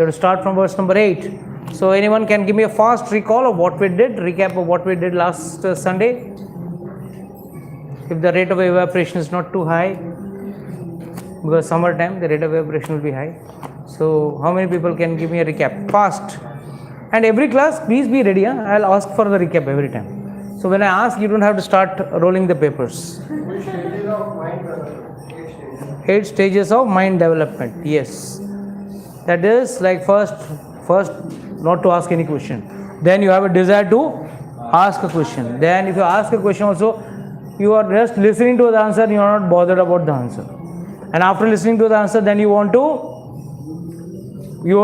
have to start from verse number 8. So anyone can give me a fast recall of what we did, recap of what we did last Sunday? If the rate of evaporation is not too high, because summertime the rate of evaporation will be high. So how many people can give me a recap? Fast. And every class, please be ready. I'll ask for the recap every time. So when I ask, you don't have to start rolling the papers. 8 stages of mind development. Yes. That is like first not to ask any question. Then you have a desire to ask a question. Then if you ask a question also, you are just listening to the answer, you are not bothered about the answer. And after listening to the answer, then you all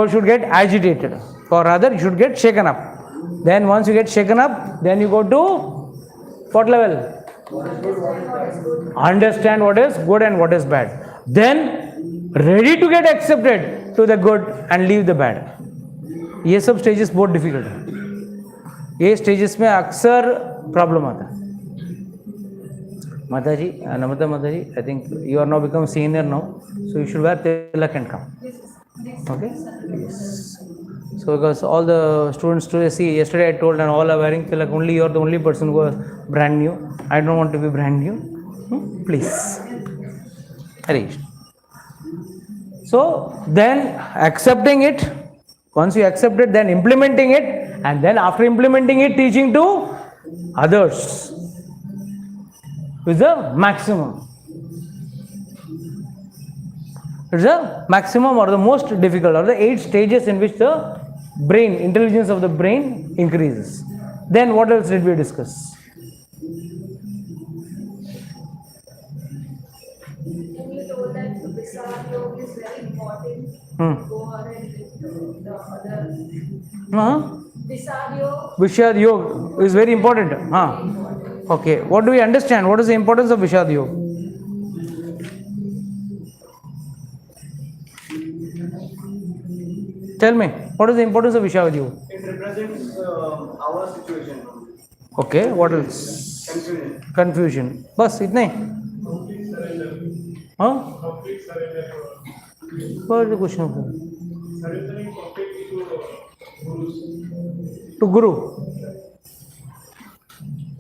should get agitated. Or rather, you should get shaken up. Then once you get shaken up, then you go to what level? Understand what is good and what is bad. Then ready to get accepted to the good and leave the bad. ये सब stages बहुत difficult है. ये stages में अक्सर problem आता है. Mataji, Namata Mataji, I think you are now become senior now, so you should wear tilak and come. Okay? Yes. So because all the students today, see, yesterday I told and all are wearing tilak, only you are the only person who are brand new. I don't want to be brand new. Please. Arranged. So then accepting it, once you accept it, then implementing it, and then after implementing it, teaching to others is the maximum. It's the maximum or the most difficult, or the 8 stages in which the brain, intelligence of the brain increases. Then what else did we discuss? You told that Visar Yoga is very important. Go ahead with the other. Vishad Yoga is very important. Okay. What do we understand? What is the importance of Vishad Yoga? Tell me, what is the importance of Vishad Yoga? It represents our situation. Okay, what else? Confusion. Confusion. Bas, itna hi? Complete surrender. Complete surrender. What is the question? Surrendering completely To Guru.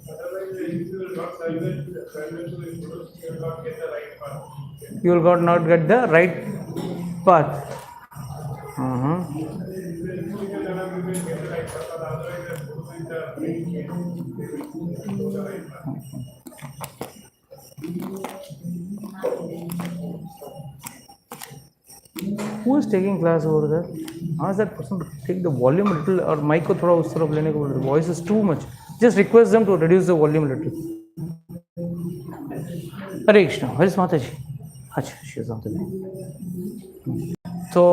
Otherwise, if you will not surrender to the Guru, you will not get the right path. You will not get the right path. Who is taking class over there? Ask that person to take the volume a little, or mic ko thoda us taraf lene ko. The voice is too much. Just request them to reduce the volume a little. Hare Krishna. Where is Mataji? Achha, she is not there. So,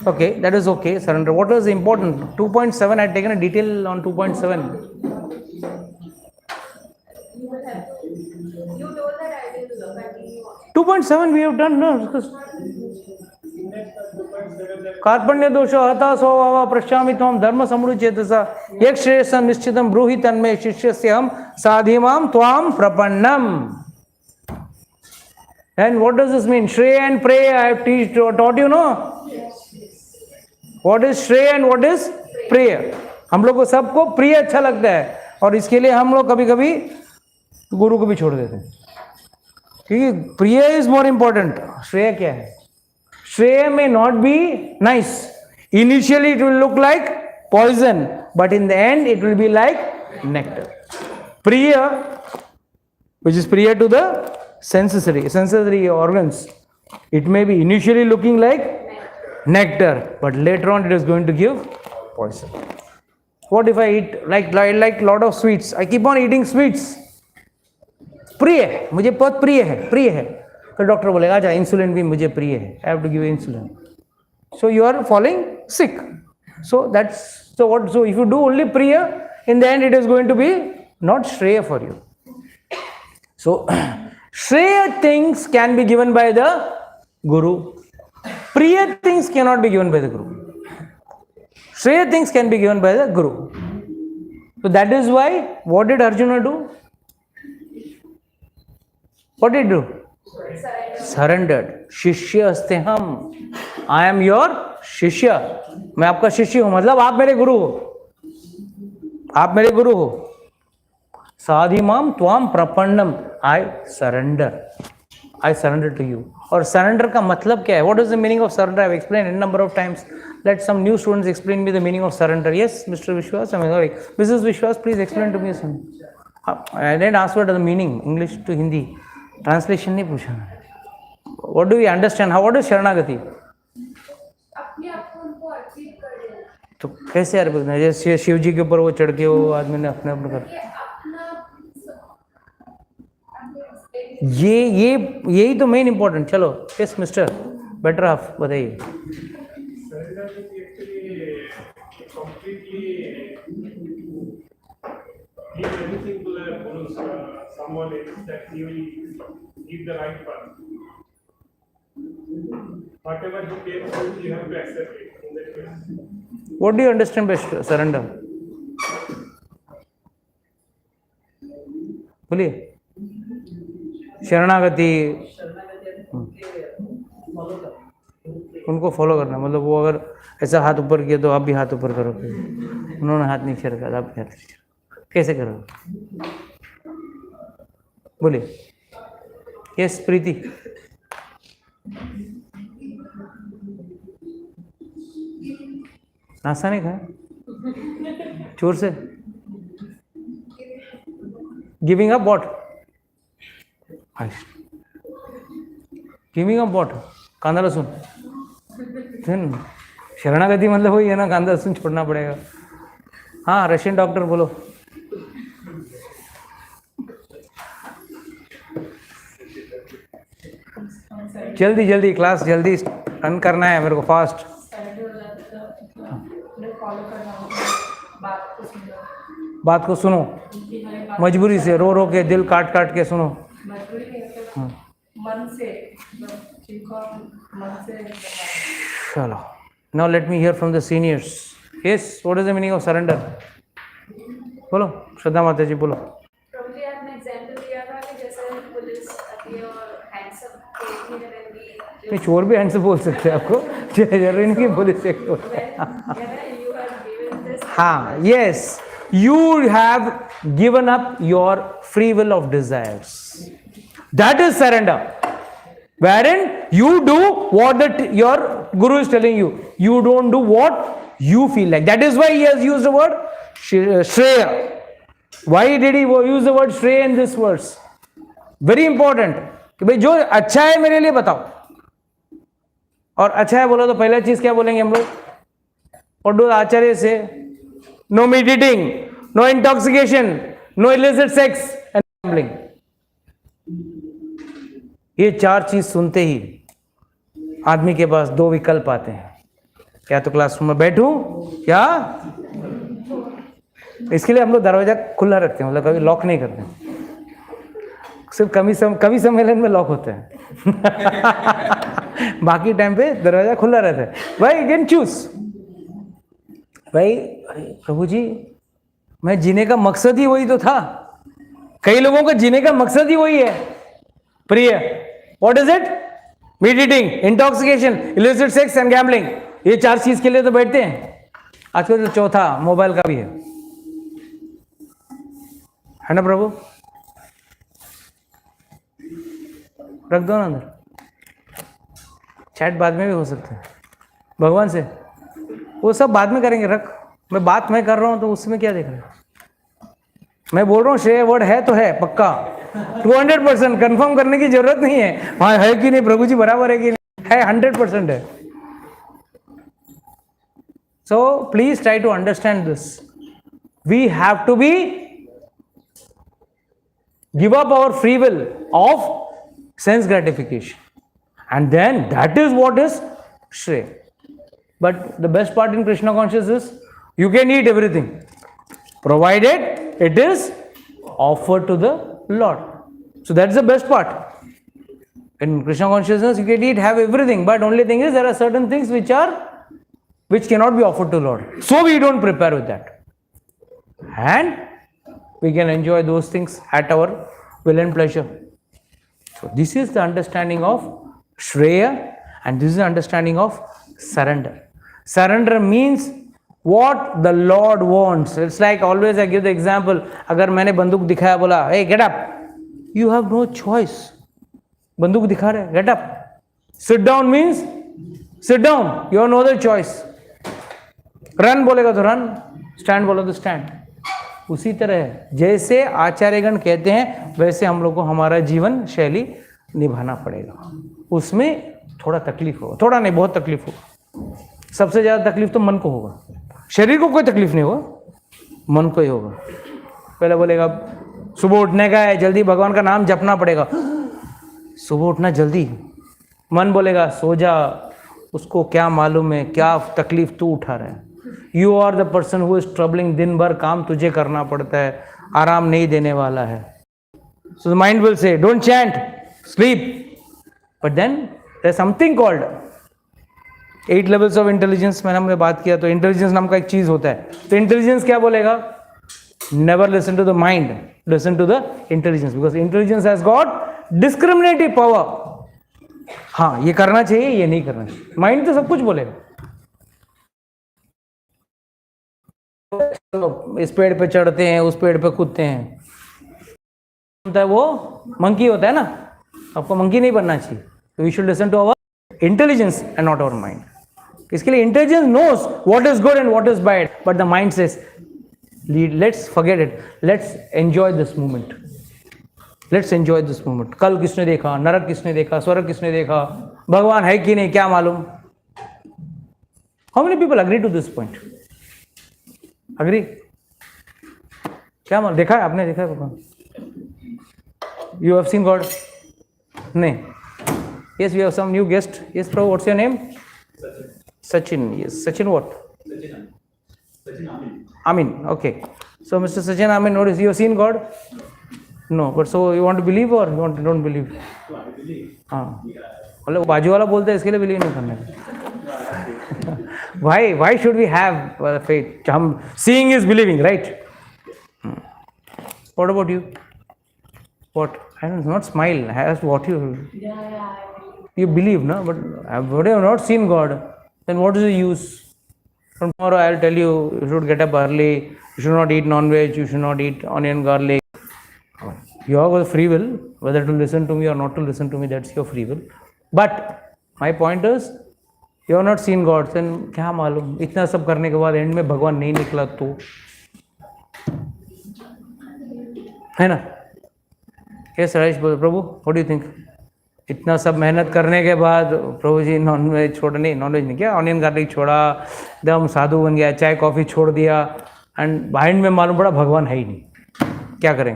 okay, that is okay. Surrender. What was important? 2.7. I had taken a detail on 2.7. You told that I will continue. 2.7 we have done. No, कार्पण्य दोष हता स्वभाव प्रश्यामि त्वं धर्म समृचेतसा एक श्रेयसं निश्चितं ब्रूहि तन्मे शिष्यस्य हम साधिमां त्वां प्रपन्नम. And what does this mean? Shreya and Preya, I have taught you, no? What is Shreya and what is Preya? हम लोग को सबको प्रिय अच्छा लगता है, और इसके लिए हम लोग कभी कभी गुरु को भी छोड़ देते हैं, क्योंकि प्रिय इज मोर इम्पोर्टेंट. श्रेय क्या है? श्रेय may not be nice. Initially it will look like poison, but in the end it will be like nectar. Priya, which is priya to the sensory organs, it may be initially looking like nectar, but later on it is going to give poison. What if I eat like lot of sweets? I keep on eating sweets. प्रिय है, मुझे बहुत प्रिय है. तो doctor बोलेगा अच्छा insulin भी मुझे प्रिय है, I have to give insulin. So you are falling sick. So if you do only प्रिय, in the end it is going to be not श्रेय फॉर यू. सो श्रेय things can be given by the guru. प्रिय things can not be given by the guru. श्रेय things can be given by the guru. So that is why, what did Arjuna do? What did he do? Surrendered. शिष्य अस्ते हम. I am your शिष्य. मैं आपका शिष्य हूं, मतलब आप मेरे गुरु हो. आप मेरे गुरु हो. साधिमाम त्वाम प्रपन्नम. I surrender. I surrender to you. और surrender का मतलब क्या है? What is the meaning of surrender? I have explained a number of times. Let some new students explain me the meaning of surrender. Yes, Mr. Vishwas. I'm sorry. Mrs. Vishwas, please explain to me something. I didn't ask what is the meaning. English to Hindi. Translation नहीं पूछा. What do we understand? How? What is शरणागति? अपने आप को उनको अर्पित कर देना. तो कैसे अर्पित करना? जैसे शिव जी के ऊपर वो चढ़ के वो आदमी ने अपने अपने कर. यही तो मेन इंपॉर्टेंट. चलो यस मिस्टर बेटर हाफ बताइए. What do you understand by surrender? बोलिए. शरणागति उनको फॉलो करना, मतलब वो अगर ऐसा हाथ ऊपर किया तो आप भी हाथ ऊपर करो. उन्होंने हाथ नीचे रखा, आप भी हाथ नीचे. कैसे करोगे? बोलिए. यस प्रीति. नाश्ता नहीं खाया? चोर से. Giving up what? Giving up what? कांदा लहसुन. शरणागति मतलब वही है ना, कांदा लहसुन छोड़ना पड़ेगा. हाँ रशियन डॉक्टर बोलो. जल्दी जल्दी क्लास जल्दी रन करना है मेरे को फास्ट. बात को सुनो मजबूरी से, रो रो के दिल काट काट के सुनो. मन से. चलो. Now let me hear from the seniors. Yes, what is the meaning of surrender? बोलो श्रद्धा माता जी बोलो. प्रभु जी आपने एग्जांपल दिया था कि जैसे पुलिस आती है और हैंडसम के नहीं, चोर भी हैंडसम बोल सकते हैं आपको. जरूरी नहीं कि पुलिस एक चोर. हाँ yes, you have given up your free will of desires. That is surrender, wherein you do what your guru is telling you. You don't do what you feel like. That is why he has used the word Shreya. Why did he use the word Shreya in this verse? Very important. कि भाई जो अच्छा है मेरे लिए बताओ. और अच्छा है बोलो तो पहला चीज क्या बोलेंगे हम लोग? What do आचार्य से? No meat eating, no intoxication, no illicit sex and gambling. ये चार चीज सुनते ही आदमी के पास दो विकल्प आते हैं. क्या तो क्लासरूम में बैठूं या इसके लिए हम लोग दरवाजा खुला रखते हैं, मतलब कभी लॉक नहीं करते. सिर्फ कवि सम्मेलन में लॉक होते हैं. बाकी टाइम पे दरवाजा खुला रहता है. भाई यू कैन चूज. भाई प्रभु जी मैं जीने का मकसद ही वही तो था. कई लोगों का जीने का मकसद ही वही है. प्रिय what is it? Meat eating, intoxication, illicit sex and gambling. ये चार चीज के लिए तो बैठते हैं. आजकल तो चौथा मोबाइल का भी है ना प्रभु? रख दो ना अंदर. चैट बाद में भी हो सकता है भगवान से. वो सब बाद में करेंगे. रख. मैं बात मैं कर रहा हूं तो उसमें क्या देख रहे हैं? मैं बोल रहा हूँ श्रेय वर्ड है तो है पक्का. 200% कंफर्म करने की जरूरत नहीं है. हाँ है कि नहीं प्रभु जी बराबर है कि नहीं है. 100% है. So please try to understand this. We have to be give up our free will of sense gratification, and then that is what is Shreya. But the best part in Krishna consciousness is you can eat everything provided it is offered to the Lord. So that's the best part. In Krishna consciousness you can eat, have everything, but only thing is there are certain things which cannot be offered to Lord. So we don't prepare with that, and we can enjoy those things at our will and pleasure. So this is the understanding of Shreya, and this is the understanding of surrender. Surrender means what the Lord wants. It's like always I give the example. अगर मैंने बंदूक दिखाया बोला, hey get up, you have no choice. बंदूक दिखा रहे, get up. Sit down means sit down. You have no other choice. Run बोलेगा तो run, stand बोला तो stand. उसी तरह जैसे आचार्यगण कहते हैं वैसे हम लोग को हमारा जीवन शैली निभाना पड़ेगा. उसमें थोड़ा तकलीफ होगा, थोड़ा नहीं बहुत तकलीफ होगा. सबसे ज़्यादा तकलीफ तो मन को होगा. शरीर को कोई तकलीफ नहीं होगा, मन को ही होगा. पहले बोलेगा सुबह उठने का है, जल्दी भगवान का नाम जपना पड़ेगा. सुबह उठना जल्दी, मन बोलेगा सो जा. उसको क्या मालूम है क्या तकलीफ तू उठा रहा है. You are the person who is troubling. दिन भर काम तुझे करना पड़ता है, आराम नहीं देने वाला है. So the mind will say don't chant, sleep. But then there is something called 8 levels of intelligence. मैंने हमने बात किया तो इंटेलिजेंस नाम का एक चीज होता है. तो इंटेलिजेंस क्या बोलेगा? Never listen to the mind, listen to the intelligence, because intelligence has got discriminative power. हाँ ये करना चाहिए, ये नहीं करना चाहिए. माइंड तो सब कुछ बोलेगा. इस पेड़ पे चढ़ते हैं, उस पेड़ पे कूदते हैं, होता है वो मंकी होता है ना. आपको मंकी नहीं बनना चाहिए. तो we should listen to our intelligence and not our mind. इसके लिए intelligence knows what is good and what is bad, but the mind says let's forget it, let's enjoy this moment, let's enjoy this moment. कल किसने देखा, नरक किसने देखा, स्वर्ग किसने देखा, भगवान है कि नहीं क्या मालूम. How many people agree to this point? Agree? क्या मालूम, देखा है आपने? देखा है भगवान? You have seen God? नहीं. Yes, we have some new guest. Yes, Prabhu, what's your name? Sachin. Yes, Sachin what? Sachin Amin. Okay. So, Mr. Sachin Amin, notice you have seen God? No, but so you want to believe or you don't believe? I believe. हाँ. बोले बाजू वाला बोलते हैं इसके लिए believe नहीं करना. Why should we have faith? हम seeing is believing, right? What about you? What? I don't not smile. I asked what you. You believe, no? But you have not seen God. Then what is the use? From tomorrow I'll tell you, you should get up early. You should not eat non-veg. You should not eat onion, garlic. You have a free will, whether to listen to me or not to listen to me. That's your free will. But my point is, you have not seen God. Then क्या मालूम? इतना सब करने के बाद and में भगवान नहीं निकला तो, है ना? Yes, Rajesh, Prabhu, what do you think? इतना सब मेहनत करने के बाद प्रभु जी नॉनवेज छोड़ा, नहीं नॉनवेज नहीं किया, ऑनियन गार्लिक छोड़ा, एकदम साधु बन गया, चाय कॉफ़ी छोड़ दिया, एंड माइंड में मालूम पड़ा भगवान है ही नहीं. क्या करें?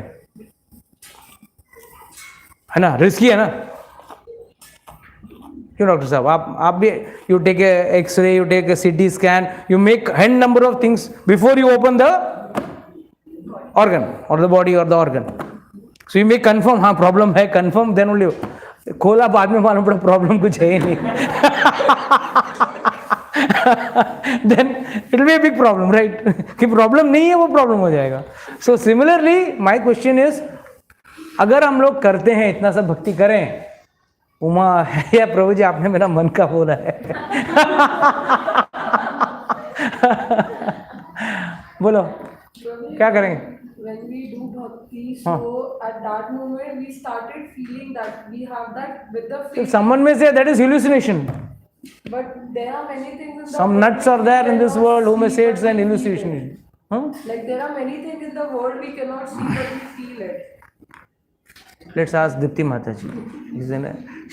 है ना, रिस्की है ना. क्यों डॉक्टर साहब? आप भी you take a x-ray, you take a CT scan, you make hand number of things before you open the organ और द बॉडी और the organ. So you make confirm, हाँ प्रॉब्लम है, कन्फर्म, देन ओनली. खोला बाद में मालूम पड़ा problem कुछ है ही नहीं. Then it will be a big problem, right? कि प्रॉब्लम नहीं है वो प्रॉब्लम हो जाएगा. So similarly my question is, अगर हम लोग करते हैं इतना सब भक्ति करें, उमा है या प्रभु जी आपने मेरा मन का बोला है. बोलो क्या करेंगे? When we do bhakti, so at that moment we started feeling that we have that with the faith. If someone may say that is hallucination. But there are many things in the Some world nuts are there in this world who may say it's an hallucination. Huh? Like there are many things in the world we cannot see, but we feel it. Let's ask Dipti Mataji.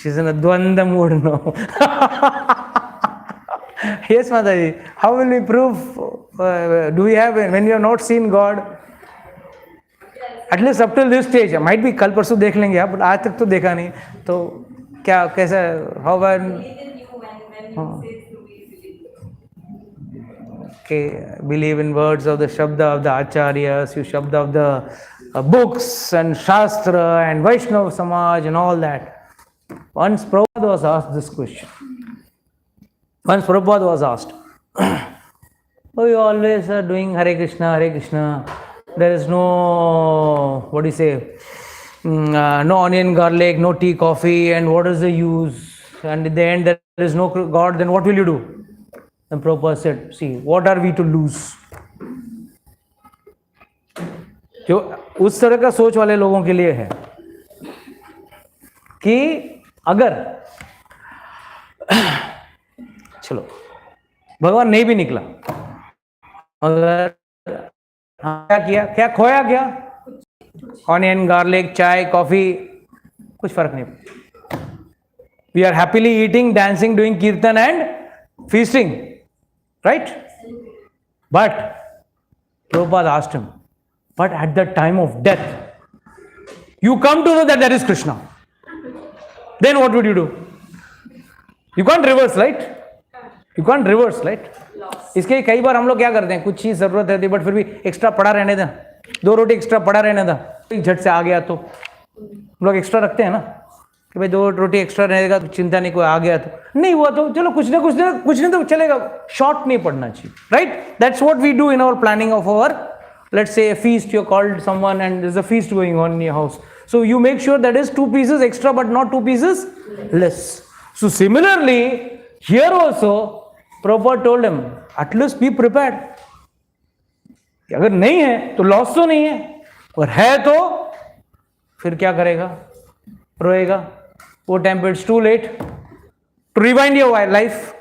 She's in a dvanda mood now. Yes, Mataji. How will we prove? Do we have, when we have not seen God? At least up till this stage. Might भी कल परसों देख लेंगे आप, but आज तक तो देखा नहीं. तो क्या कैसा, how one believe in words of the shabda of the acharyas, you shabda of the books and shastra and Vaishnava samaj and all that. Once Prabhupada was asked this question. Once Prabhupada was asked, oh you always are doing Hare Krishna, Hare Krishna. There is no, what do you say, no onion, garlic, no tea, coffee, and what is the use? And in the end, there is no God, then what will you do? Then Prabhupada said, see, what are we to lose? जो उस तरह का सोच वाले लोगों के लिए है कि अगर चलो भगवान नहीं भी निकला, अगर क्या किया, क्या खोया, क्या ऑनियन, गार्लिक, चाय, कॉफी, कुछ फर्क नहीं. We are happily eating, dancing, doing kirtan and feasting, right? But Prabhupada asked him, but at the time of death, you come to know that there is Krishna. Then what would you do? You can't reverse, right? You can't reverse, right? इसके कई बार हम लोग क्या करते हैं, कुछ चीज जरूरत रहती है बट फिर भी एक्स्ट्रा पड़ा रहने दें, 2 रोटी एक्स्ट्रा पड़ा रहने दें, झट से आ गया तो हम लोग एक्स्ट्रा रखते हैं ना कि भाई 2 रोटी एक्स्ट्रा रहेगा तो चिंता नहीं, कोई आ गया तो नहीं हुआ तो चलो कुछ ना तो चलेगा, शॉर्ट नहीं पड़ना चाहिए, right? That's what we do in our planning of our, let's say a feast, you called someone and there's a feast going on in your house, so you make sure that is 2 pieces extra but not 2 pieces less. So similarly here also Prabhupada told him, at least be prepared. अगर नहीं है तो loss तो नहीं है, और है तो फिर क्या करेगा, रोएगा वो टाइम पे. It's too late to rewind your life.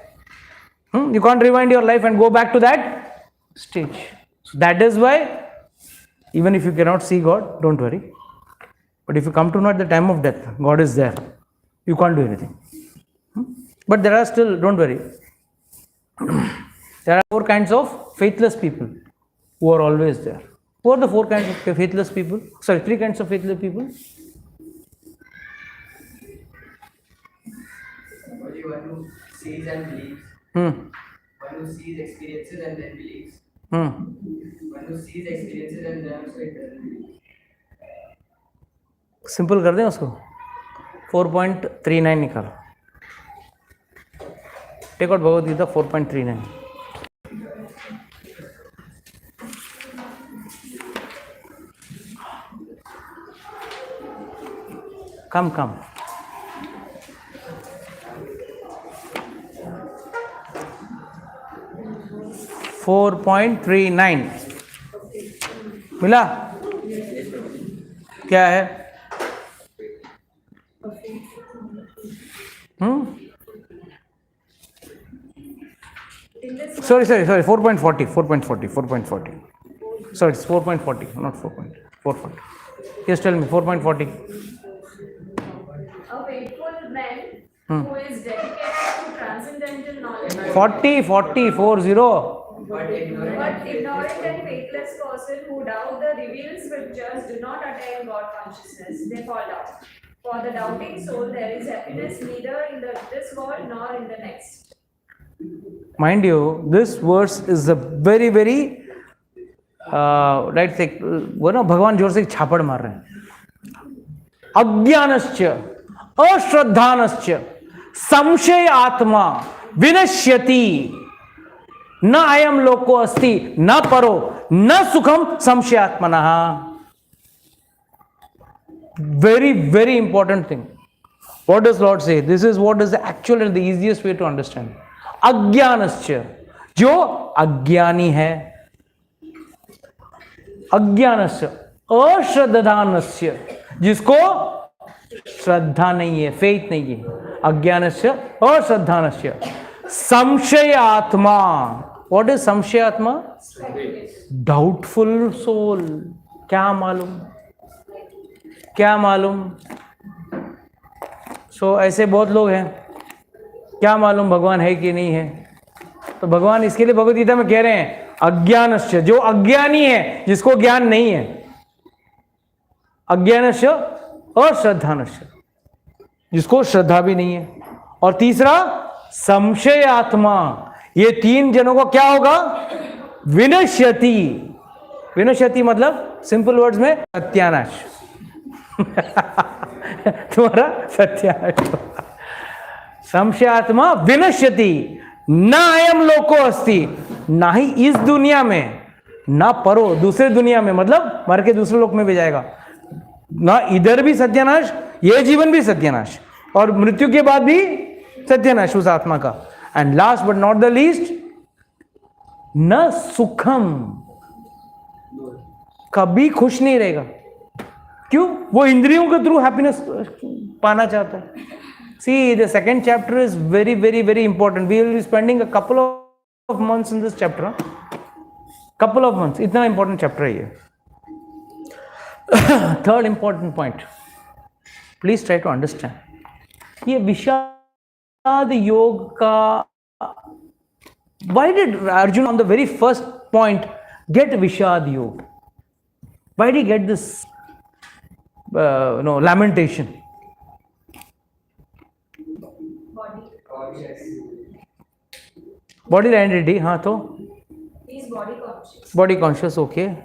You can't rewind your life and go back to that stage. So that is why, even if you cannot see God, don't worry. But if you come to know at the time of death, God is there. You can't do anything. But there are still, don't worry. There are 4 kinds of faithless people who are always there. Who are the 4 kinds of faithless people? Sorry, 3 kinds of faithless people. Only one who sees and believes. One who sees experiences and then believes. One who sees experiences and then also it doesn't believe. Simple कर दें उसको, 4.39 निकालो. Take out Bhagavad Gita 4.39. Come 4.39 मिला? क्या है? Sorry, 4.40. Sorry, it's 4.40, not 4.40. Yes, tell me, 4.40. A faithful man who is dedicated to transcendental knowledge. 40. But ignorant and faithless person who doubt the revealed scriptures do not attain God consciousness. They fall down. For the doubting soul, there is happiness neither in this world nor in the next. Mind you, this verse is a very right thing. वो ना भगवान जोर से छापड़ मार रहे हैं. अज्ञानश्च अश्रद्धानश्च संशय आत्मा विनश्यति न अयम लोको अस्ति न परो न सुखम संशयात्मनः. Very important thing. What does Lord say? This is what is the actual and the easiest way to understand. अज्ञानश्च, जो अज्ञानी है, अज्ञानश्च अश्रद्धानश्च, जिसको श्रद्धा नहीं है, फेथ नहीं है, अज्ञानश्च अश्रद्धानश्च संशय आत्मा. What is samshaya atma? Doubtful soul. क्या मालूम. सो ऐसे बहुत लोग हैं, क्या मालूम भगवान है कि नहीं है. तो भगवान इसके लिए भगवद गीता में कह रहे हैं अज्ञानश्च, जो अज्ञानी है, जिसको ज्ञान नहीं है, अज्ञानश्च अश्रद्धानश्च, जिसको श्रद्धा भी नहीं है, और तीसरा संशय आत्मा. ये 3 जनों को क्या होगा? विनश्यति. विनश्यति मतलब सिंपल वर्ड्स में सत्यानाश. तुम्हारा सत्यानाश. संशयात्मा विनश्यति न अयम लोको अस्ति, ना ही इस दुनिया में, ना परो दूसरे दुनिया में, मतलब मर के दूसरे लोक में भी जाएगा. ना इधर भी सत्यानाश, ये जीवन भी सत्यानाश, और मृत्यु के बाद भी सत्यानाश उस आत्मा का. And last but not the least, न सुखम, कभी खुश नहीं रहेगा. क्यों? वो इंद्रियों के थ्रू हैप्पीनेस पाना चाहता है. See, the second chapter is very, very, very important. We will be spending a couple of months in this chapter. Couple of months. इतना important chapter है ये. Third important point. Please try to understand. ये विषाद योग का, why did Arjuna on the very first point get Vishad Yoga? Why did he get this lamentation? Body identity, हाँ तो He is body conscious. body conscious, okay.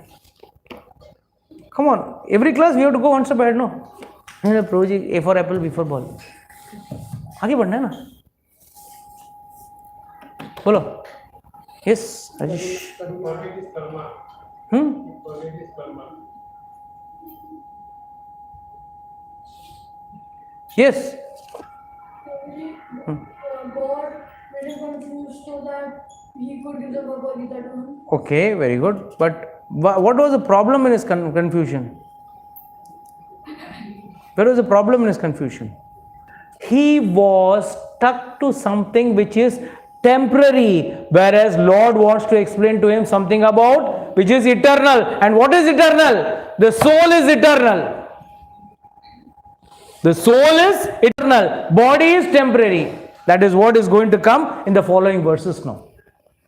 Come on, every class we have to go one step ahead, no? Prabhu ji, A for apple, B for ball. आगे बढ़ना है ना. बोलो. Yes, Rajesh. Forget is karma. Forget is karma. Yes. God made him confused so that he could give the Bhagavad Gita to him. Okay, very good. But what was the problem in his confusion? Where was the problem in his confusion? He was stuck to something which is temporary, whereas Lord wants to explain to him something about which is eternal. And what is eternal? The soul is eternal. The soul is eternal. Body is temporary. That is what is going to come in the following verses now.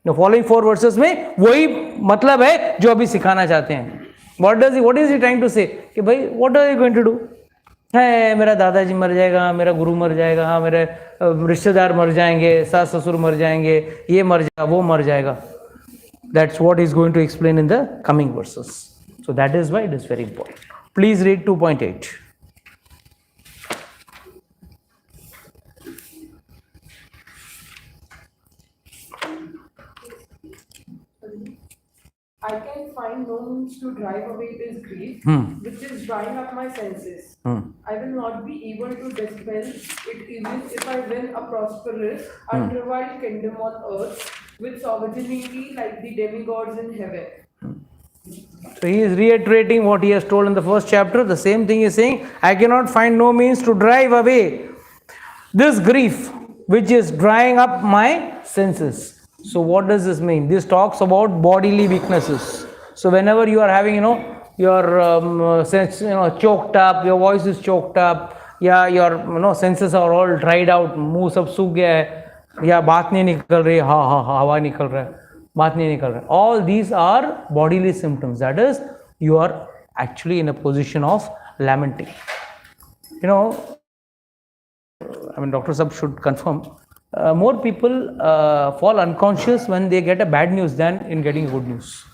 The following 4 verses में वही मतलब है जो अभी सिखाना चाहते हैं. What is he trying to say? कि भाई what are you going to do? है मेरा दादाजी मर जाएगा, मेरा गुरु मर जाएगा, हाँ मेरे रिश्तेदार मर जाएंगे, सास ससुर मर जाएंगे, ये मर जाएगा, वो मर जाएगा. That's what he's going to explain in the coming verses. So that is why it is very important. Please read 2.8. I can find no means to drive away this grief, which is drying up my senses. I will not be able to dispel it even if I win a prosperous, underworld kingdom on earth with sovereignty like the demigods in heaven. So he is reiterating what he has told in the first chapter. The same thing he is saying, I cannot find no means to drive away this grief, which is drying up my senses. So what does this mean? This talks about bodily weaknesses. So whenever you are having, your sense, choked up, your voice is choked up, yeah, your senses are all dried out, मुंह सब सूख गया है, या बात नहीं निकल रही, हवा निकल रहा है, बात नहीं निकल रहा है. All these are bodily symptoms. That is, you are actually in a position of lamenting. Dr. Sab should confirm. More people fall unconscious when they get a bad news than in getting good news.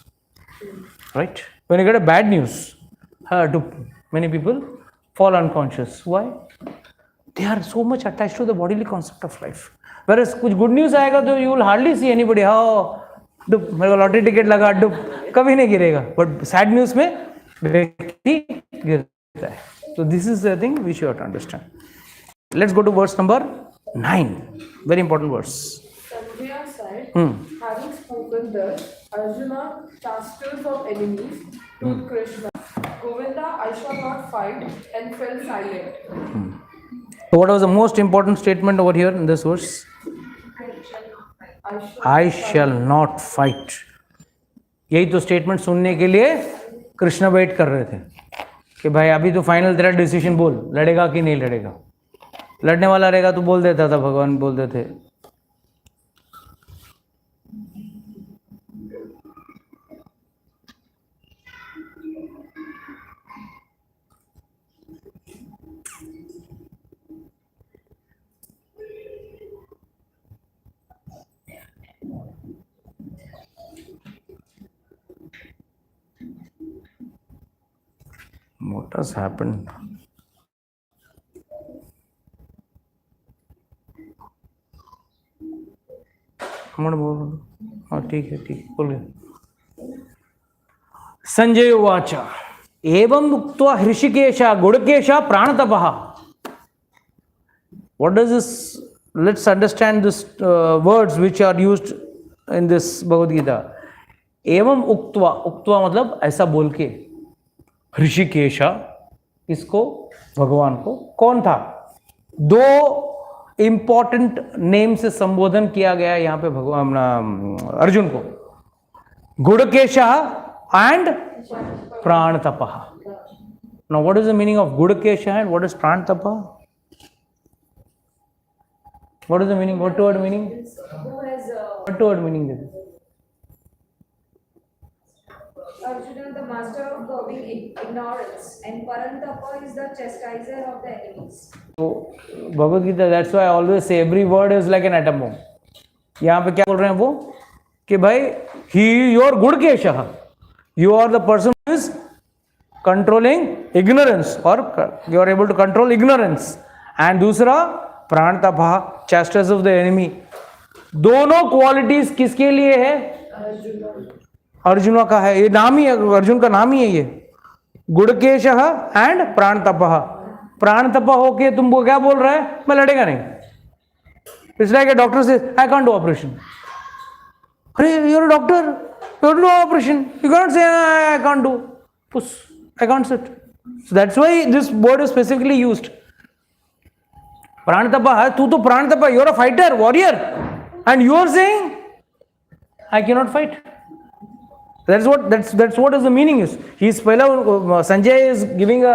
Right? When you get a bad news, many people fall unconscious. Why? They are so much attached to the bodily concept of life. Whereas कुछ good news आएगा तो you will hardly see anybody, डुब मेरे को lottery ticket लगा, डुब कभी नहीं गिरेगा. But sad news में व्यक्ति गिरता है. So this is the thing which you have to understand. Let's go to verse number 9. Very important verse. Sanjaya said, having spoken thus, Arjuna chasters of enemies told Krishna, Govinda, I shall not fight, and fell silent. So what was the most important statement over here in this verse? I shall not fight. यही तो statement सुनने के लिए Krishna wait कर रहे थे कि भाई अभी तो फाइनल तेरा डिसीजन बोल, लड़ेगा कि नहीं लड़ेगा. लड़ने वाला रहेगा तो बोल देता था, भगवान बोलते थे. What has happened? ठीक है बोल गए. संजय उवाच. Evam uktva hrishikesha gudakesha pranatapaha. What does this? Let's understand this words which are used in this Bhagavad Gita. Evam uktva, uktva मतलब ऐसा बोल के, ऋषिकेशा इसको भगवान को कौन था? दो इंपॉर्टेंट नेम से संबोधन किया गया यहाँ पे भगवान अर्जुन को, गुड़केशा and प्राणतपः. Now what is the meaning of Gudakesha and what is Pranatapa? What is the meaning? What word meaning? Who has What word meaning this? Arjuna, the master of curbing ignorance, and Parantapa is the chastiser of the enemies. So Bhagavad Gita, that's why I always say every word is like an atom bomb. यहाँ पे क्या बोल रहे हैं वो कि भाई he your Gudakesha, you are the person who is controlling ignorance or you are able to control ignorance, and दूसरा प्राणतपः, chastise of the enemy. दोनों क्वालिटीज किसके लिए है? अर्जुन का है. ये नाम ही है, अर्जुन का नाम ही है ये, गुड़केशः एंड प्राणतपः. प्राणतपः होके तुमको क्या बोल रहा है? मैं लड़ेगा नहीं. It's like a doctor say I can't do operation. अरे you are a doctor, you are do operation, you can say I can't do, I can't sit. So that's why this word is specifically used. प्राणतपः, तू तो प्राणतपः, you are a fighter, warrior, and you are saying I cannot fight. That's what is the meaning is. He's Sanjay is giving a,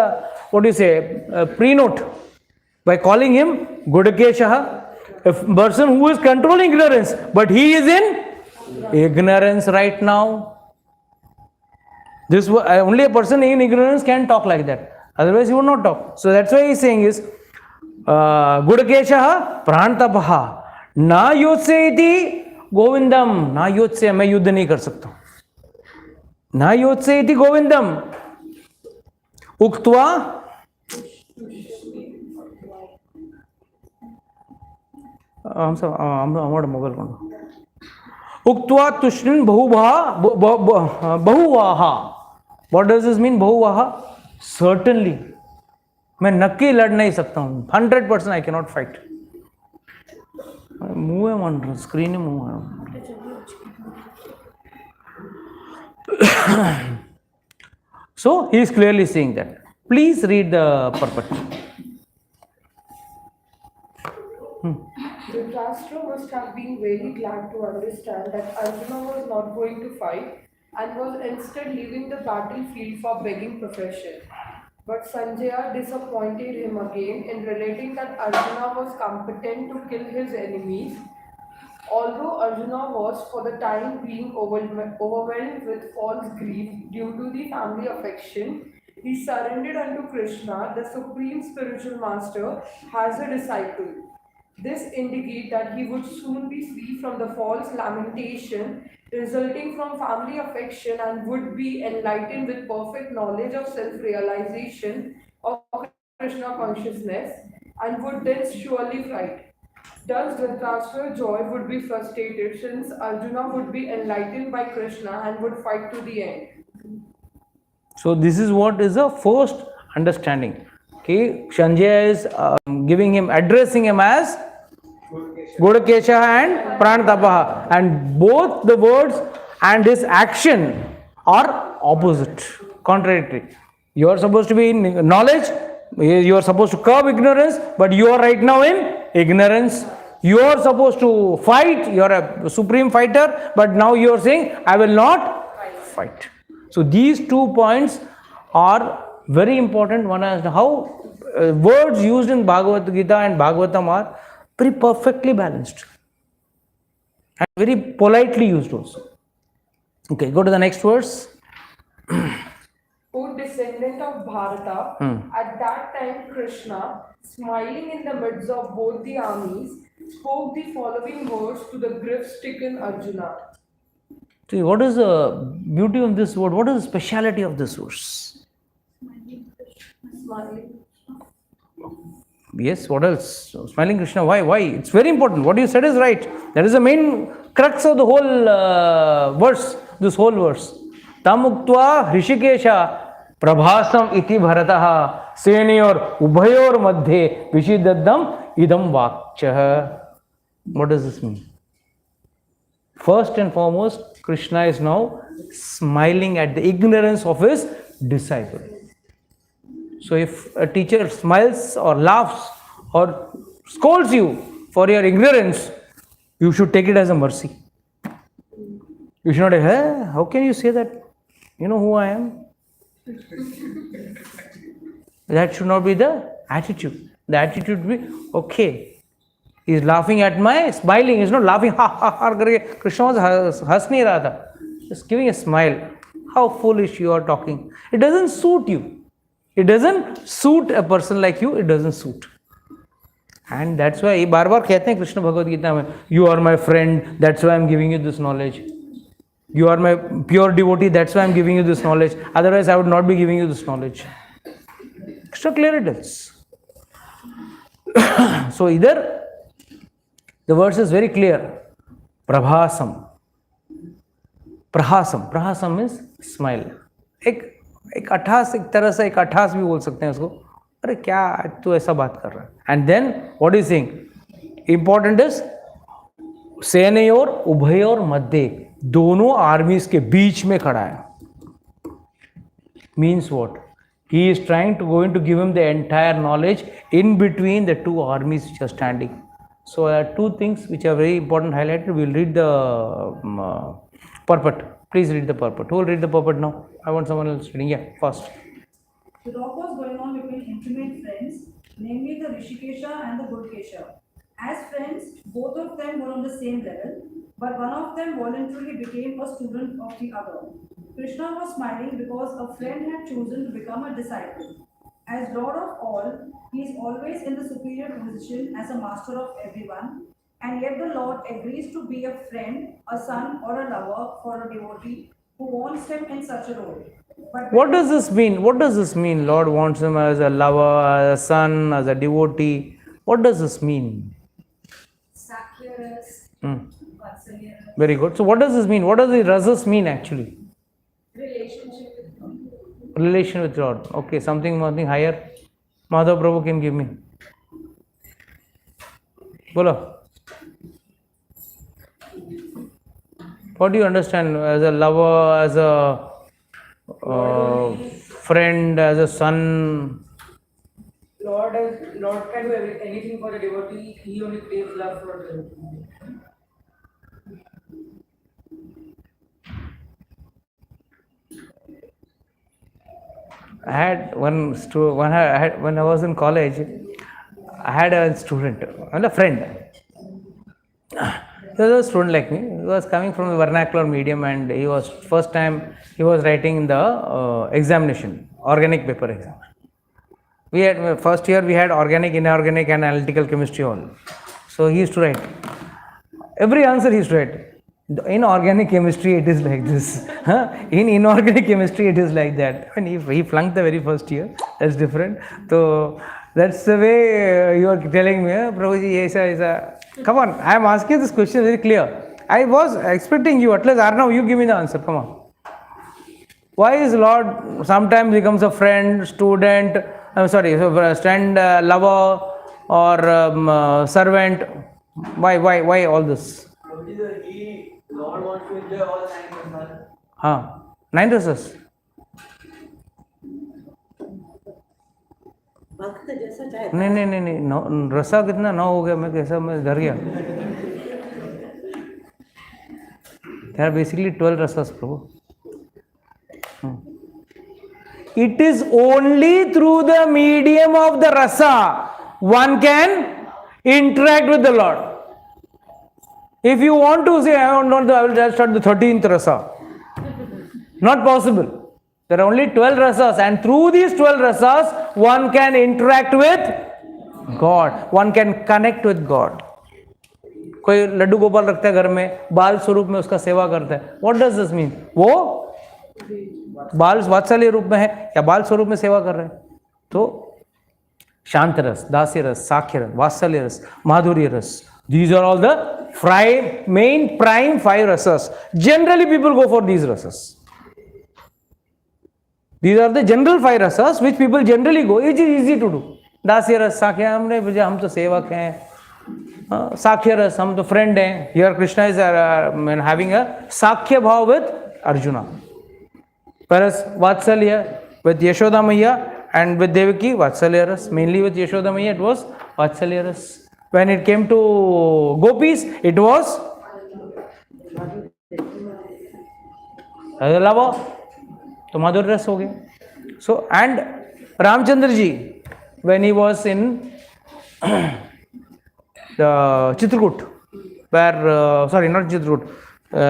what do you say, a pre-note by calling him Gudakesha, a person who is controlling ignorance, but he is in ignorance right now. This only a person in ignorance can talk like that, otherwise he would not talk. So that's why he's saying is Gudakesha Pranatapaha ना योत्से इति गोविंदम. ना योत्से, मैं युद्ध नहीं कर सकता. ना योत्से इति गोविंदम उक्त्वा, हम सब हमारे मोबाइल को उक्त्वा तुष्णिन बहुवाहा. व्हाट डज दिस मीन बहुवाहा? सर्टेनली मैं नक्की लड़ नहीं सकता हूं. 100% आई कैन नॉट फाइट. मुंह है मन स्क्रीन में मुंह है. So he is clearly saying that. Please read the purport. Dhritarashtra must have been very glad to understand that Arjuna was not going to fight and was instead leaving the battlefield for begging profession. But Sanjaya disappointed him again in relating that Arjuna was competent to kill his enemies. Although Arjuna was for the time being overwhelmed with false grief due to the family affection, he surrendered unto Krishna, the supreme spiritual master, as a disciple. This indicates that he would soon be free from the false lamentation resulting from family affection and would be enlightened with perfect knowledge of self-realization of Krishna consciousness and would then surely fight. Thus, Dhritarashtra's joy would be frustrated since Arjuna would be enlightened by Krishna and would fight to the end. So this is what is the first understanding. Okay, Sanjaya is addressing him as Gudakesha and Pranatapaha, and both the words and his action are opposite, contradictory. You are supposed to be in knowledge, you are supposed to curb ignorance, but you are right now in ignorance. You are supposed to fight, you are a supreme fighter, but now you are saying, I will not fight. So these 2 points are very important. One is how words used in Bhagavad Gita and Bhagavatam are very perfectly balanced and very politely used also. Okay, go to the next verse. O descendant of Bharata, at that time Krishna, smiling in the midst of both the armies, spoke the following words to the grief-stricken Arjuna. See, what is the beauty of this word? What is the speciality of this verse? Smiling. Yes, what else? Smiling Krishna, why? Why? It's very important. What you said is right. That is the main crux of the whole verse, this whole verse. Tam uktva Hrishikesha, प्रभासम इति भरतः सेनयोर उभयोर मध्ये विशिदद्धम idam vakchah. What does this mean? First and foremost, Krishna is now smiling at the ignorance of his disciple. So if a teacher smiles or laughs or scolds you for your ignorance, you should take it as a mercy. You should not say, hey, how can you say that? You know who I am? That should not be the attitude. The attitude will be, okay, he is laughing at my smiling. He is not laughing, ha ha ha. Krishna was has nahi raha tha. Just giving a smile. How foolish you are talking. It doesn't suit you. It doesn't suit a person like you. It doesn't suit. And that's why ये बार बार कहते हैं कृष्ण भगवद गीता में, you are my friend, that's why I am giving you this knowledge. You are my pure devotee, that's why I am giving you this knowledge. Otherwise, I would not be giving you this knowledge. Krishna clearly tells. So either the verse is very clear. Prabhasam. Prahasam. Prahasam means smile. एक अट्ठास, एक तरह से एक अट्ठास भी बोल सकते हैं उसको. अरे क्या तू ऐसा बात कर रहा है. And then what is saying? Important is सेनयोर उभयोर मध्य, दोनों आर्मीज के बीच में खड़ा है. Means what? He is trying to give him the entire knowledge in between the two armies which are standing. So there are two things which are very important highlighted. We will read the purport. Please read the purport. Who will read the purport now? I want someone else reading. Yeah, first. The talk was going on between intimate friends, namely the Rishikesha and the Gurkesha. As friends, both of them were on the same level, but one of them voluntarily became a student of the other. Krishna was smiling because a friend had chosen to become a disciple. As Lord of all, he is always in the superior position as a master of everyone, and yet the Lord agrees to be a friend, a son, or a lover for a devotee who wants him in such a role. But what does this mean? What does this mean? Lord wants him as a lover, as a son, as a devotee. What does this mean? Sakyas, Vatsalya. Very good. So what does this mean? What does the rasas mean actually? Relationship with God. Relation with God. Okay, something higher. Madhav Prabhu can give me. Bolo. What do you understand as a lover, as a friend, as a son? Lord can do anything for the devotee. He only craves love for the devotee. I had when I was in college, I had a student and a friend. He was a student like me. He was coming from the vernacular medium, and he was first time he was writing the examination, organic paper exam. We had first year we had organic, inorganic, and analytical chemistry all. So he used to write every answer. He used to write. In organic chemistry, it is like this. In inorganic chemistry, it is like that. When he flunked the very first year, that's different. So that's the way you are telling me, Prabhuji, aisa. Come on, I am asking this question very clear. I was expecting you, at least Arnav, you give me the answer. Come on. Why is Lord sometimes becomes a friend, student, friend, lover, or servant? Why all this? Lord wants to enjoy all 9 rasas. हाँ 9 rasas. नहीं रसा कितना 9 हो गया. मैं कैसा मैं डर गया. There are basically 12 rasas, Prabhu. It is only through the medium of the rasa one can interact with the Lord. If you want to say, I will just start the 13th rasa. Not possible. There are only 12 rasas, and through these 12 rasas, one can interact with God. One can connect with God. कोई लड्डू गोपाल रखता है घर में, बाल स्वरूप में उसका सेवा करता है. What does this mean? वो बाल वात्सल्य रूप में है या बाल स्वरूप में सेवा कर रहा है. तो शांत रस, दास्य रस, साख्य रस, वात्सल्य रस, माधुर्य रस. These are all the main prime 5 rasas. Generally, people go for these rasas. These are the general 5 rasas which people generally go. It is easy to do. दास्य रस, साख्य, हमने हम तो सेवक हैं. साख्य रस, हम तो friend हैं. Here Krishna is having a sakhya bhav with Arjuna. Whereas Vatsalya with Yashoda Maiya and with Devaki, Vatsalya ras. Mainly with Yashoda Maiya it was Vatsalya ras. When it came to gopis, it was lava. तो माधुर रस हो गया. So and Ramchandra ji, when he was in the Chitrakut, where sorry, not Chitrakut,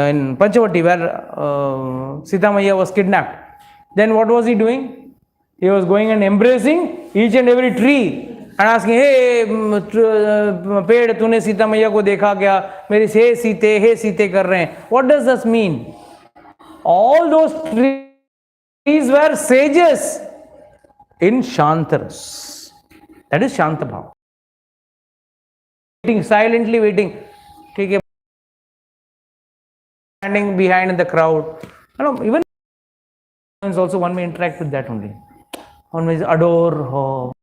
in Panchavati, where Sita Maiya was kidnapped, then what was he doing? He was going and embracing each and every tree and asking, hey पेड़, तूने सीता मैया को देखा क्या? मेरी हे सीते कर रहे हैं. What does this mean? All those trees were sages in Shantaras. That is Shanta Bhav. Waiting, silently waiting. ठीक है, standing behind the crowd. Even also one may interact with that only. One may adore.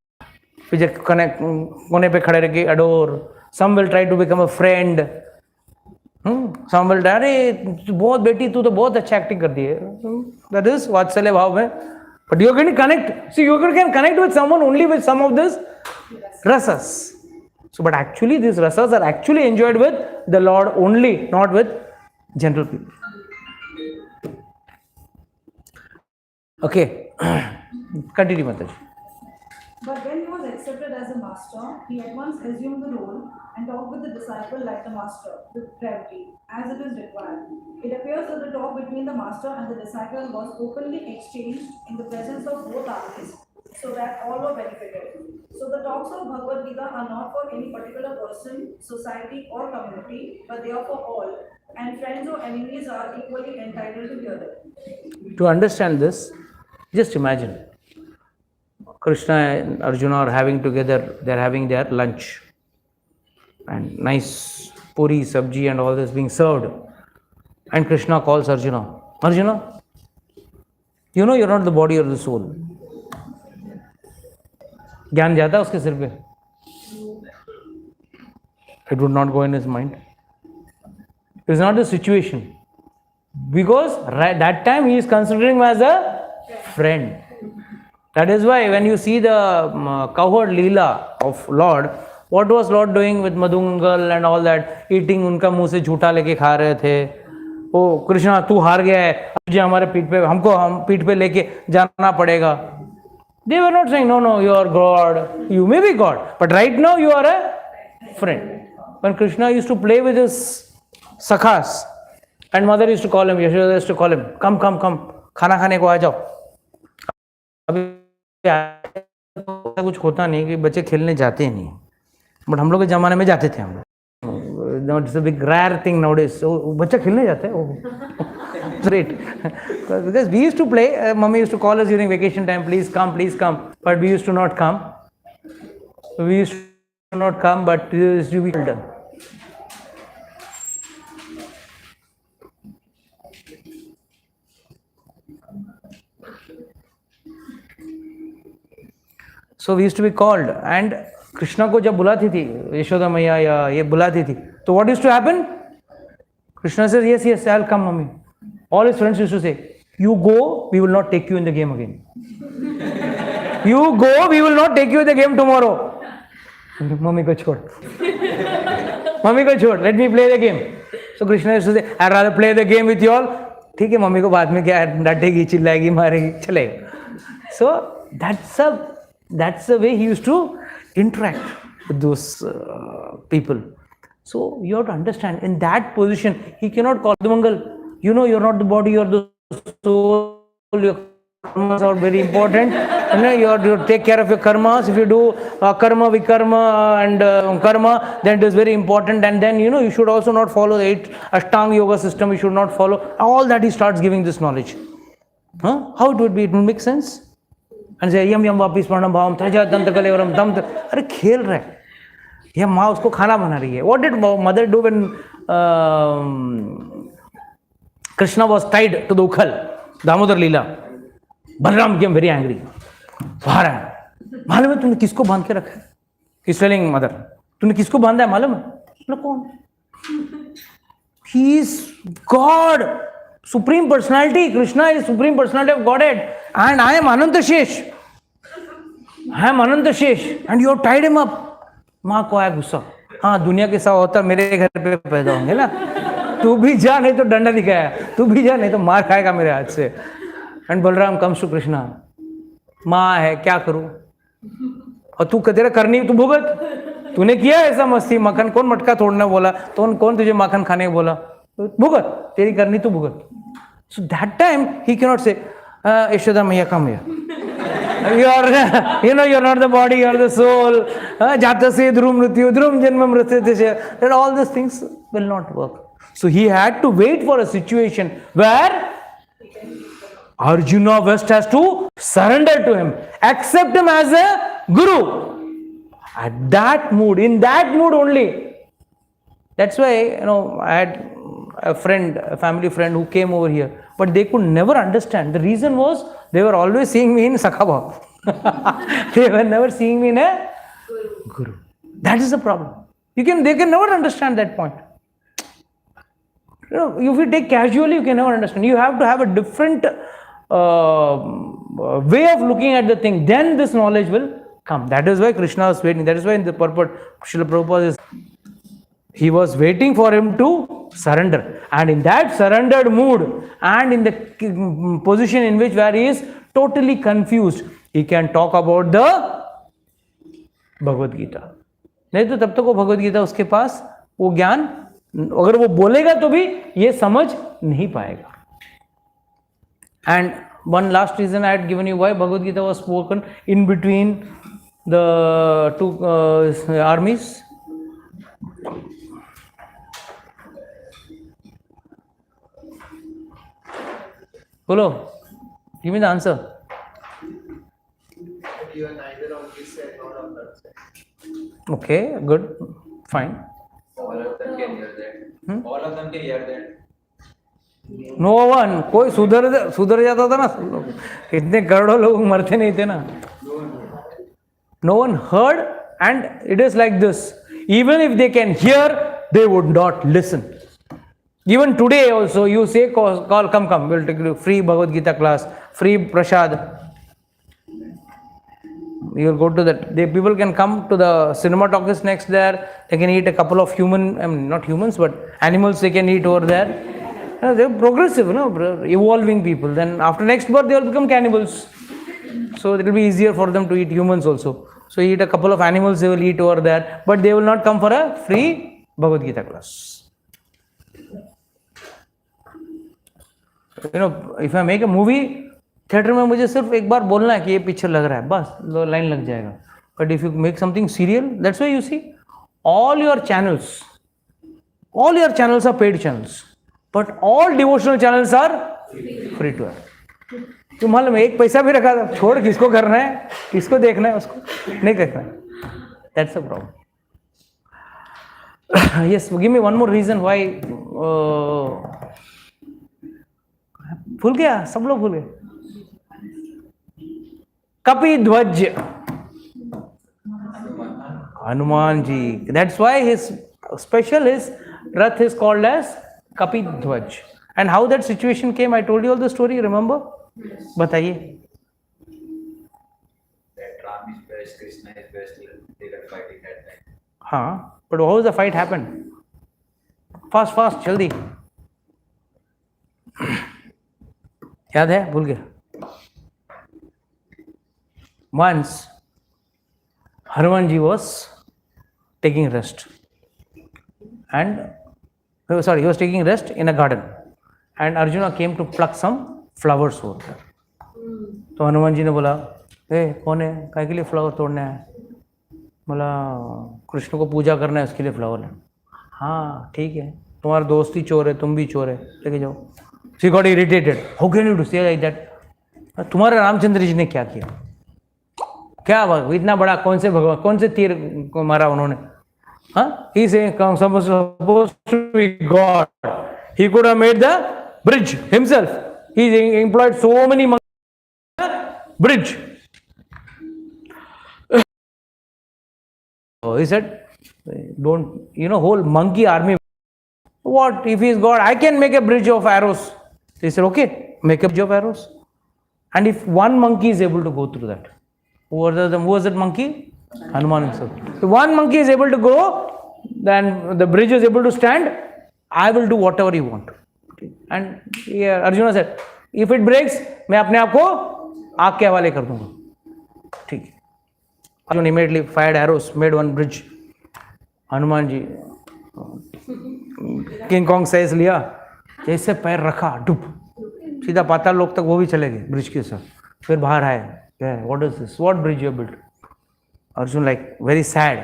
Connect, कोने पे खड़े रह के adore. Some will try to become a friend. Some will say, अरे बहुत बेटी तू तो बहुत अच्छा एक्टिंग कर दी है. That is वात्सल्य भाव में. But you can connect. See, you can connect with someone only with some of this rasas. So, but actually these rasas are actually enjoyed with the Lord only, not with general people. Okay, continue, Mataji. But when he was accepted as a master, he at once assumed the role and talked with the disciple like the master, with gravity, as it is required. It appears that the talk between the master and the disciple was openly exchanged in the presence of both armies, so that all were benefited. So the talks of Bhagavad Gita are not for any particular person, society or community, but they are for all, and friends or enemies are equally entitled to hear them. To understand this, just imagine. Krishna and Arjuna are having together, they are having their lunch. And nice puri, sabji and all this being served. And Krishna calls Arjuna. Arjuna, you know you're not the body or the soul. ज्ञान जाता है उसके सिर पे? It would not go in his mind. It's not the situation. Because that time he is considering him as a friend. That is why when you see the cowherd Leela of Lord, what was Lord doing with Madhungal and all that? Eating, उनका मुंह से झूठा लेके खा रहे थे. ओ कृष्णा तू हार गया है, तुझे हमारे पीठ पे, हमको हम पीठ पे लेके जाना पड़ेगा. They were not saying, no, you are God. You may be God, but right now you are a friend. When Krishna used to play with his sakhas, and mother used to call him, Yashoda used to call him, come, खाना खाने को आ जाओ. अभी कुछ होता नहीं कि बच्चे खेलने जाते नहीं, बट हम लोग के जमाने में जाते थे हम लोग. It's a big rare thing nowadays. So बच्चा खेलने जाते हैं. Great. Because we used to play, mummy used to call us during vacation time, please come, but we used to not come. But it used to be done. So we used to be called, and Krishna को जब बुलाती थी यशोदा मैया या ये बुलाती थी, तो what used to happen? Krishna says, yes, I'll come, mummy. All his friends used to say, you go, we will not take you in the game again. You go, we will not take you in the game tomorrow. Mummy ko chhod. Let me play the game. So Krishna used to say, I'd rather play the game with you all. ठीक है, mummy को बाद में क्या डांटेगी, चिल्लाएगी, मारेगी, चलेगा. So that's the way he used to interact with those people. So you have to understand, in that position, he cannot call the Mangal. You know, you're not the body, you're the soul. Your karmas are very important. You take care of your karmas. If you do karma, vikarma and karma, then it is very important. And then, you should also not follow the 8 Ashtanga yoga system. You should not follow. All that he starts giving this knowledge. How it would be? It will make sense. And say, yam vapis pranam bhavam, traja tantra kalevaram, dam. Are khel raha hai. Yah maa usko khana bana rahi hai. What did mother do when Krishna was tied to the ukhal, Damodar Leela? Balram became very angry. बाहर आया, मालूम है तूने किसको बांध के रखा है? He's telling mother, तूने किसको बांधा है मालूम है? बोला कौन? He is God, Supreme Personality. Krishna is Supreme Personality of Godhead, and I am Ananta Shesh. I am Ananta Shesh, and you have tied him up. माँ को आया गुस्सा, हाँ दुनिया के 100 अवतार मेरे घर पे पैदा होंगे ना, तू भी जा नहीं तो डंडा दिखाया, तू भी जा नहीं तो मार खाएगा मेरे हाथ से. And Balaram comes to Krishna, माँ है क्या करूं, और तू तेरा करनी तू भुगत, तूने किया ऐसा मस्ती, मक्खन कौन मटका तोड़ना बोला, तो कौन तुझे माखन खाने बोला, भुगत, तेरी करनी तू भुगत. So that time he can not से यशोदा मैया come here, you are not the body, you are the soul, jatase dhrum mrityu dhrum janma mrityate, that all these things will not work. So he had to wait for a situation where Arjuna West has to surrender to him, accept him as a guru. At that mood, in that mood only. That's why, I had a friend, a family friend who came over here, but they could never understand. The reason was they were always seeing me in Sakhava. They were never seeing me in a guru. That is the problem. They can never understand that point. If you take casually, you can never understand. You have to have a different way of looking at the thing. Then this knowledge will come. That is why Krishna was waiting. That is why in the purport, Srila Prabhupada is, he was waiting for him to surrender. And in that surrendered mood and in the position in which where he is totally confused, he can talk about the Bhagavad Gita. नहीं तो तब तक वो भगवद गीता उसके पास वो ज्ञान, अगर वो बोलेगा तो भी ये समझ नहीं पाएगा. And one last reason I had given you why Bhagavad Gita was spoken in between the two armies. Bolo, give me the answer. You are neither on this side nor on that side. Okay, good, fine. All of them can hear that. All of them can hear that. No one, कोई सुधर जाता था ना, इतने करोड़ों लोग मरते नहीं थे ना. No one heard, and it is like this. Even if they can hear, they would not listen. Even today also, you say, call, come, we'll take you free Bhagavad Gita class, free prasad. You will go to that. People can come to the cinema talkies next there. They can eat a couple of not humans, but animals they can eat over there. They're progressive, evolving people. Then after next birth, they will become cannibals. So it will be easier for them to eat humans also. So eat a couple of animals, they will eat over there. But they will not come for a free Bhagavad Gita class. If I make a movie, theatre में मुझे सिर्फ एक बार बोलना है कि ये picture लग रहा है, बस लाइन लग जाएगा. But if you make something serial, that's why you see all your channels are paid channels, but all devotional channels are free to air. तुम मालूम एक पैसा भी रखा था, छोड़ किसको करना है, किसको देखना है, उसको नहीं देखना है. That's the problem. Yes, give me one more reason why. भूल गया, सब लोग भूल गए. कपि ध्वज, Hanuman ji. That's why his Rath is called as Kapi Dhwaj. And how that situation came, I told you all the story, remember? Yes. Bataiye. That Ram is best, Krishna is best, they were fighting that time. हाँ, but how the fight happened? Fast, jaldi. याद है? भूल गया. Once, Hanuman ji was taking rest. And, he was taking rest in a garden. And Arjuna came to pluck some flowers over there. तो हनुमान जी ने बोला, कौन है, काय के लिए फ्लावर तोड़ना है? बोला कृष्ण को पूजा करना है, उसके लिए फ्लावर है. हाँ ठीक है, तुम्हारा दोस्त ही चोर है, तुम भी चोर है, लेके जाओ. She got irritated. How can you say like that? तुम्हारे रामचंद्र जी ने क्या किया? क्या इतना बड़ा कौन से तीर को मारा उन्होंने? हाँ, he is supposed to be God. He could have made the bridge himself. He employed so many monkeys bridge. So he said, don't, whole monkey army. What if he is God? I can make a bridge of arrows. He said, okay, make a bridge of arrows. And if one monkey is able to go through that, who was that monkey? Hanuman himself. If one monkey is able to go, then the bridge is able to stand. I will do whatever you want. And Arjuna said, if it breaks, मैं अपने आप को आग के हवाले कर दूंगा. ठीक है. Arjuna immediately fired arrows, made one bridge. Hanuman ji King Kong size लिया, जैसे पैर रखा डुब सीधा पाताल लोक तक वो भी चले गए ब्रिज के साथ. फिर बाहर आए, what is this, what bridge you built. Arjun like very sad.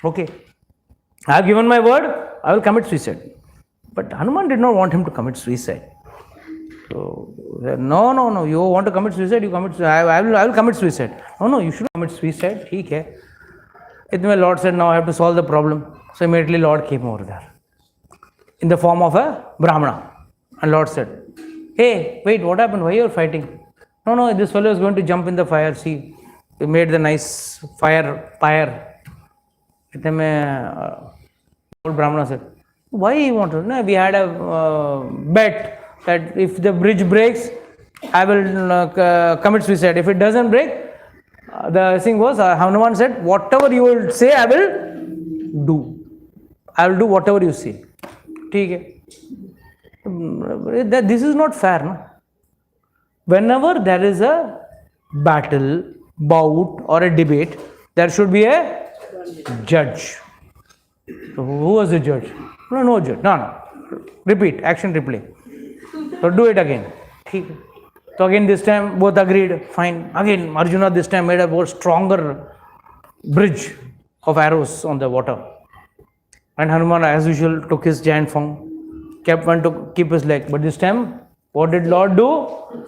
Okay, I have given my word, I will commit suicide. But Hanuman did not want him to commit suicide. So, no, you want to commit suicide, you commit suicide. I will commit suicide. No, you should commit suicide. ठीक है. Anyway, Lord said, now I have to solve the problem. So immediately Lord came over there in the form of a Brahmana. And Lord said, hey, wait, what happened? Why you are fighting? No, this fellow is going to jump in the fire. See, we made the nice fire. इतने में old Brahmana said, why you want to? No, we had a bet that if the bridge breaks, I will commit suicide. If it doesn't break, the thing was, Hanuman said, whatever you will say, I will do. I will do whatever you say. ठीक है. This is not fair, no? Whenever there is a battle, bout, or a debate, there should be a judge. So who was the judge? No judge. No. Repeat, action replay. So do it again. ठीक है. So again this time both agreed, fine. Again Arjuna this time made a more stronger bridge of arrows on the water. And Hanuman as usual took his giant form, went to keep his leg. But this time what did Lord do?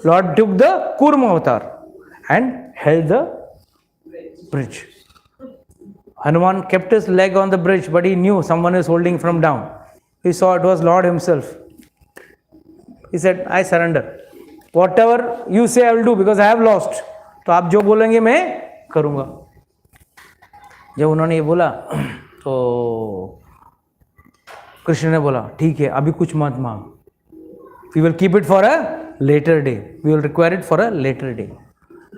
Lord took the Kurma avatar and held the bridge. Hanuman kept his leg on the bridge, but he knew someone is holding from down. He saw it was Lord himself. He said, I surrender. Whatever you say I will do because I have lost. तो आप जो बोलेंगे मैं करूँगा. जब उन्होंने ये बोला तो कृष्ण ने बोला ठीक है अभी कुछ मत मांग. We will keep it for a later day. We will require it for a later day.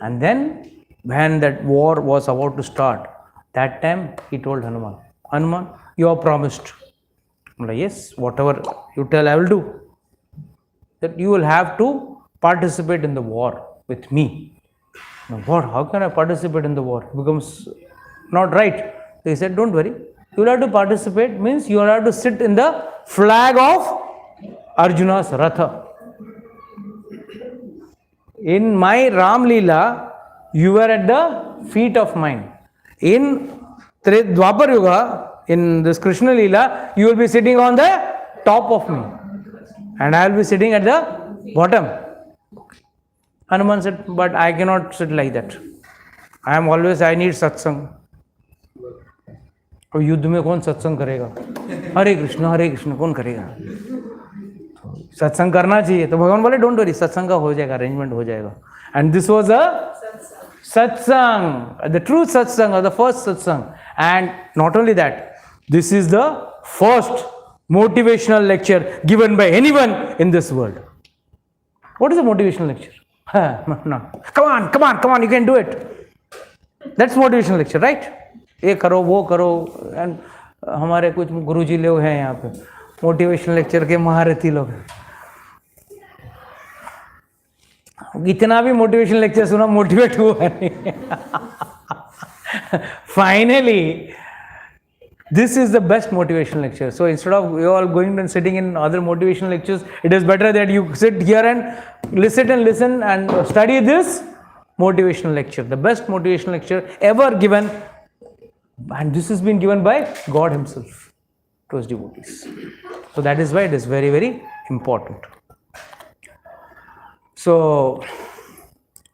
And then when that war was about to start, that time he told Hanuman, you have promised. I'm like, yes, whatever you tell I will do. That you will have to participate in the war with me. Now, what? How can I participate in the war? It becomes not right. They said, don't worry. You will have to participate means you will have to sit in the flag of Arjuna's Ratha. In my Ram Leela, you were at the feet of mine. In Dwapar Yuga, in this Krishna Leela, you will be sitting on the top of me. And I will be sitting at the bottom. Hanuman said, but I cannot sit like that. I need satsang. और युद्ध में कौन सत्संग करेगा? हरे कृष्ण कौन करेगा? सत्संग करना चाहिए. तो भगवान बोले डोंट वरी, सत्संग का हो जाएगा, अरेंजमेंट हो जाएगा. And this was a satsang, the true satsang or the first satsang. And not only that, this is the first motivational lecture given by anyone in this world. What is a motivational lecture? No. Come on, you can do it. That's motivational lecture, right? ये करो वो करो. And हमारे कुछ गुरुजी लोग हैं यहाँ पे मोटिवेशनल लेक्चर के महारथी लोग. इतना भी मोटिवेशनल लेक्चर सुना, मोटिवेट हुआ नहीं. Finally, this is the best motivational lecture. So instead of you all going and sitting in other motivational lectures, it is better that you sit here and listen and study this motivational lecture, the best motivational lecture ever given. And this has been given by God himself to his devotees. So that is why it is very, very important. So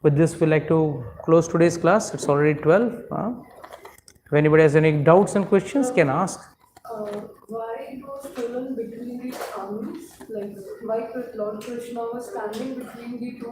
with this, we like to close today's class. It's already 12. If anybody has any doubts and questions, can ask. Why it was stolen between the armies? Like why Lord Krishna was standing between the two